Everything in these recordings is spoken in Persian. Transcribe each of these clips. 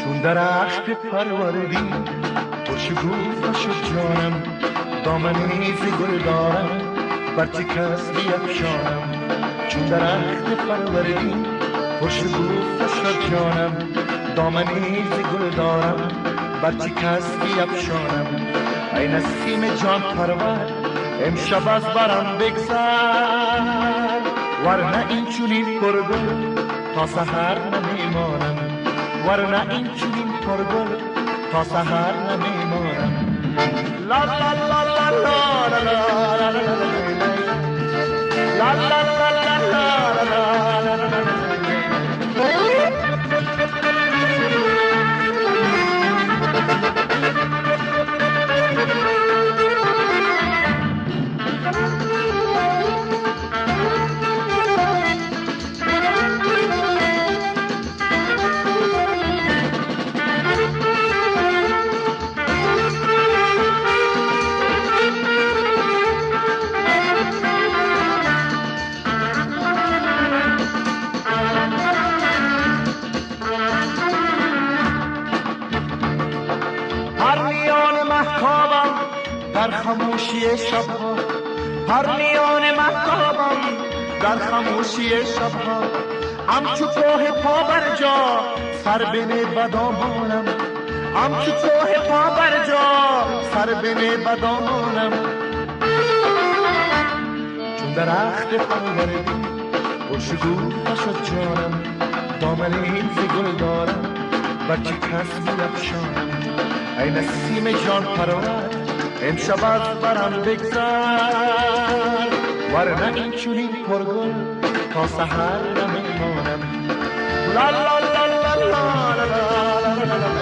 چون درخت پروردی خوشگوفه شد جانم، دامنی ز گل دارم برچه کس بیفشانم. چون درخت پروردی خوشگوفه شد جانم، دامنی ز گل دارم برچه کس بیفشانم. ای نسیم جان پرور امشب از برم بگذر، ورنه این چنین پرگل تا سحر نمیمانم، ورنه این چنین پرگل تا سحر نمیمانم. لا لا لا لا لا لا لا لا لا لا لا لا لا. در خاموشی شبها، هر میان مهتابم در خاموشی شبها، همچو کوه پا بر جا سر بنه بدامانم، همچو کوه پا بر جا سر بنه بدامانم. چون درخت پروردی خوشگوفه شد جانم، دامنی ز گل دارم برچه کس بیفشانم. ای نسیم جان پرور امشب از برم بگذر، ورنه این چنین پرگل تا سحر نمیمانم. لا لا لا لا لا لا لا لا لا لا لا.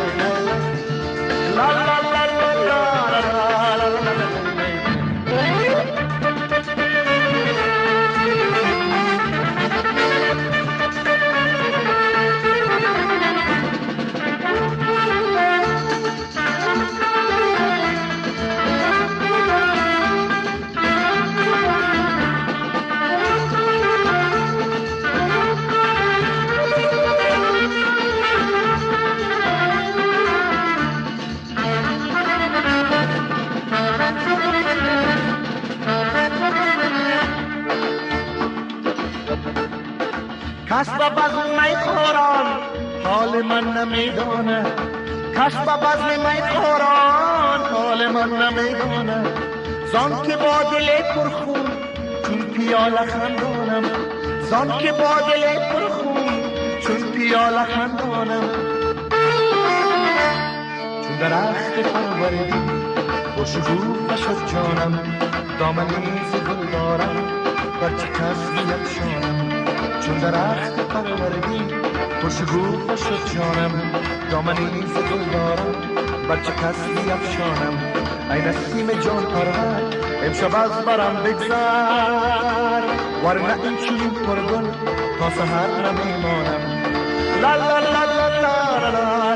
کسب بزم می خوران حال من نمیدانه، کسب بزم می خوران حال من نمیدانه. زان که با دل پرخون چون پیاله خندانم، زان که با دل پرخون چون پیاله خندانم. چون درخت پروردی خوشگوفه شد جانم، دامنی ز گل دارم برچه کس بیفشانم. چون درخت پروردی خوشگوفه شد جانم، دامنی ز گل دارم برچه کس بیفشانم. ای نسیم جان پرور امشب از برم بگذر، ورنه این چنین پرگل تا سحر نمیمانم. لا لا لا لا لا لا لا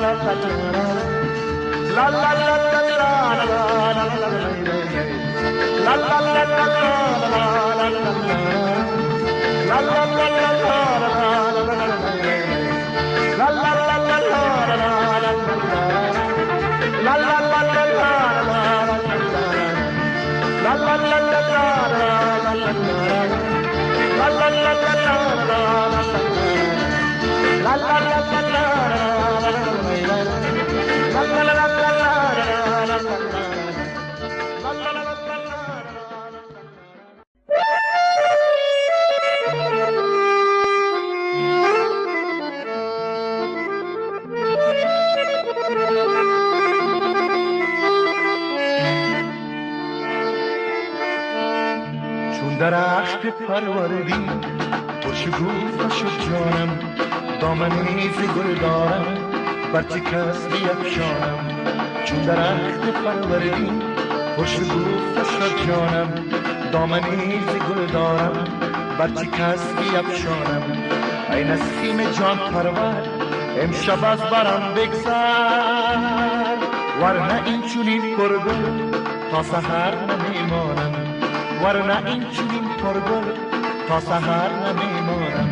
لا لا لا درخت پروردی خوشگوفه شد جانم، دامنی ز گل دارم برچه کس بیفشانم. چون درخت پروردی خوشگوفه شد جانم، دامنی ز گل دارم برچه کس بیفشانم. ای نسیم جان پرور امشب از برم بگذر، ورنه این چنین پرگل تا سحر نمیمانم، ورنه این چنین پرگل تا سحر نمیمانم.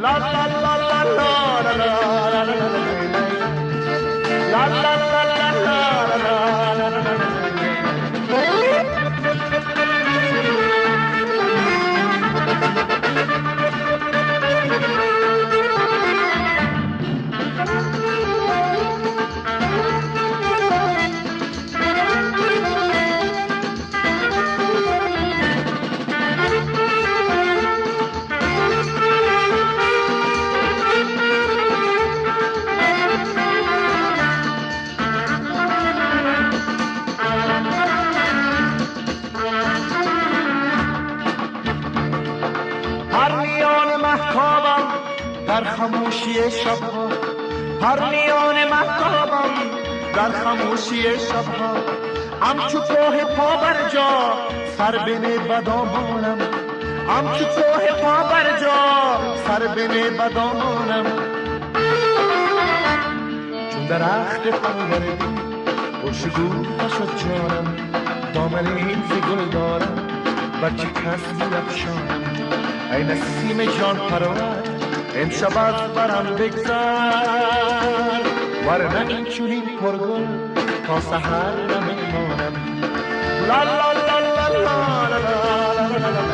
لا لا لا لا لا لا لا لا لا پرنیان مهتابم در خاموشی شبها، همچو کوه پا بر جا سر بنه بدامانم، همچو کوه پا بر جا سر بنه بدامانم. چون درخت پروردی خوشگو شد جانم، دامنی ز گل دارم و چه کس بیفشانم. ای نسیم جان پرور امشب از برم بگذر، ورنه این چنین پرگل تا سحر نمیمانم. لا لا لا لا لا لا لا لا لا لا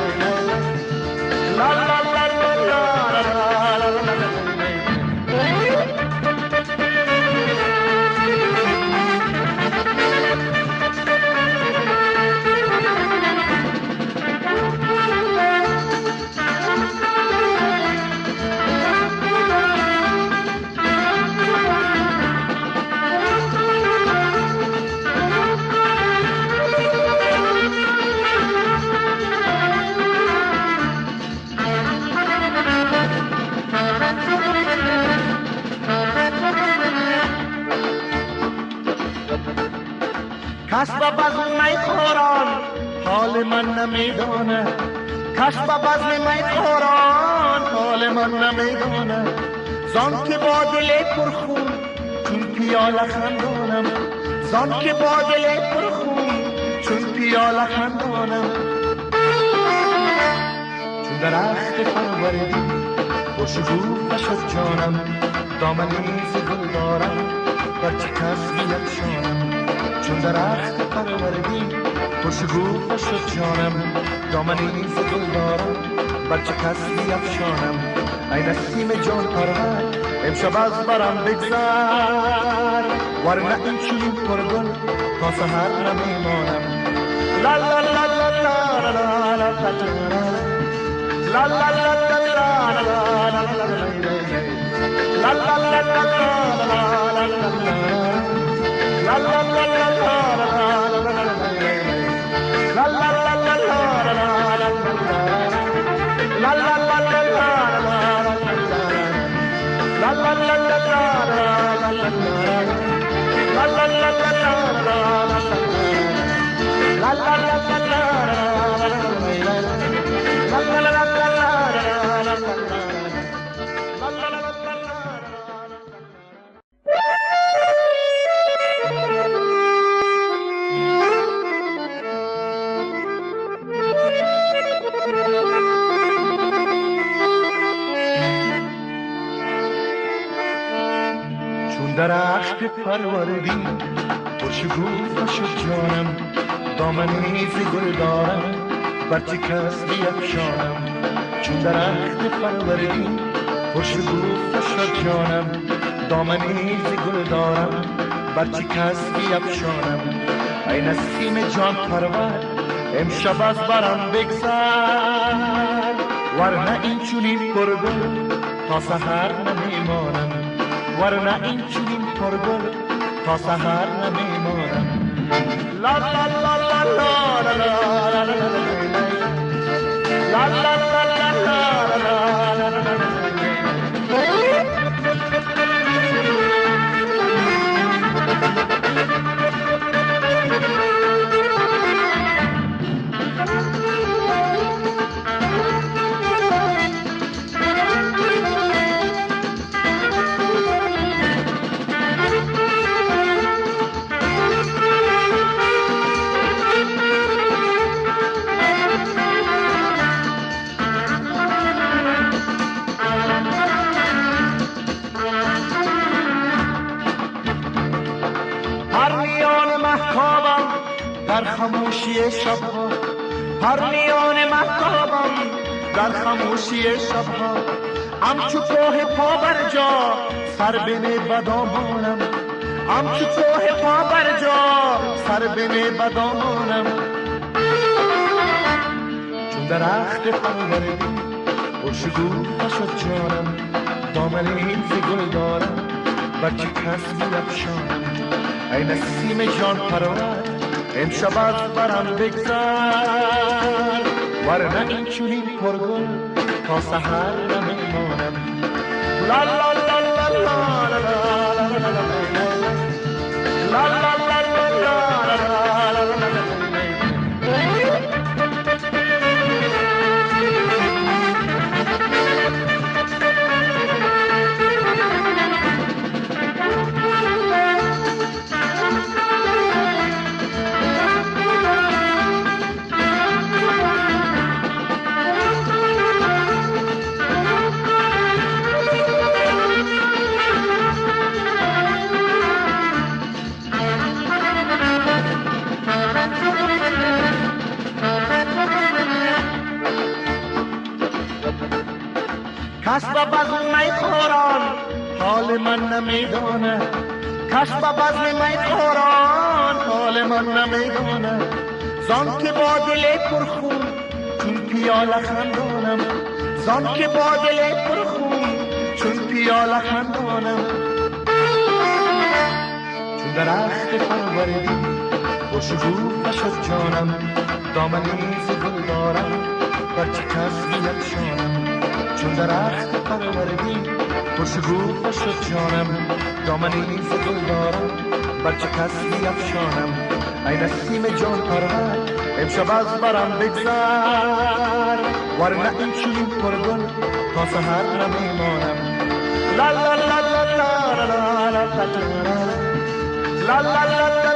کس با بزم می خوران حال من نمیدانه، کس با بزم می خوران حال من نمیدانه. زان که با دل پرخون چون پیاله خندانم، زان که با دل پرخون چون پیاله خندانم. چون درخت پروردی خوشگو شد جانم، دامنی ز گل دارم بر چه کس بیفشانم. چون درخت پروردی خوشگو شد جانم، دامنی ز گل دارم بر چه کس بیفشانم. ای نسیم جان پرور امشب از برم بگذر، ورنه این چنین پرگل تا سحر نمیمانم. لا لا لا لا لا لا لا لا لا لا درخت پروردی خوشگو شد جانم، دامنی ز گل دارم بر چه کس بیفشانم. چون درخت پروردی خوشگو شد جانم، دامنی ز گل دارم بر چه کس بیفشانم. ای نسیم جان پرور امشب از برم بگذر، ورنه این چنین پرگل تا سحر نمیمانم، ورنه این چنین پرگل تا سحر نمیمانم. لا لا لا لا لا لا لا لا لا در خاموشی شبها، پرنیان مهتابم در خاموشی شبها، همچو کوه پا بر جا سر بنه بدامانم، همچو کوه پا بر جا سر بنه بدامانم. چون درخت پروردی خوشگو شد جانم، دامنی ز گل دارم بر چه کس بیفشانم. ای نسیم جان پرور امشب از برم بگذر، ورنه این چنین پرگل تا سحر نمیمانم. لا لا لا لا لا لا من نمیدونه کاش با بزم می خوران حال من نمیدونه زان که با دل پرخون چون پیاله خندانم زان که با دل پرخون چون پیاله خندانم چون درخت فروردی خوشبو شد جانم دامنی ز گل دارم بر چه کس بیفشانم چون درخت فروردی خوشبو شد جانم دامنی ز گل دارم بر چه کس بیفشانم ای نسیم جان پرور امشب از برم بگذر ورنه این چنین پرگل تا سحر نمیمانم لا لا لا لا لا لا لا لا لا لا la la la la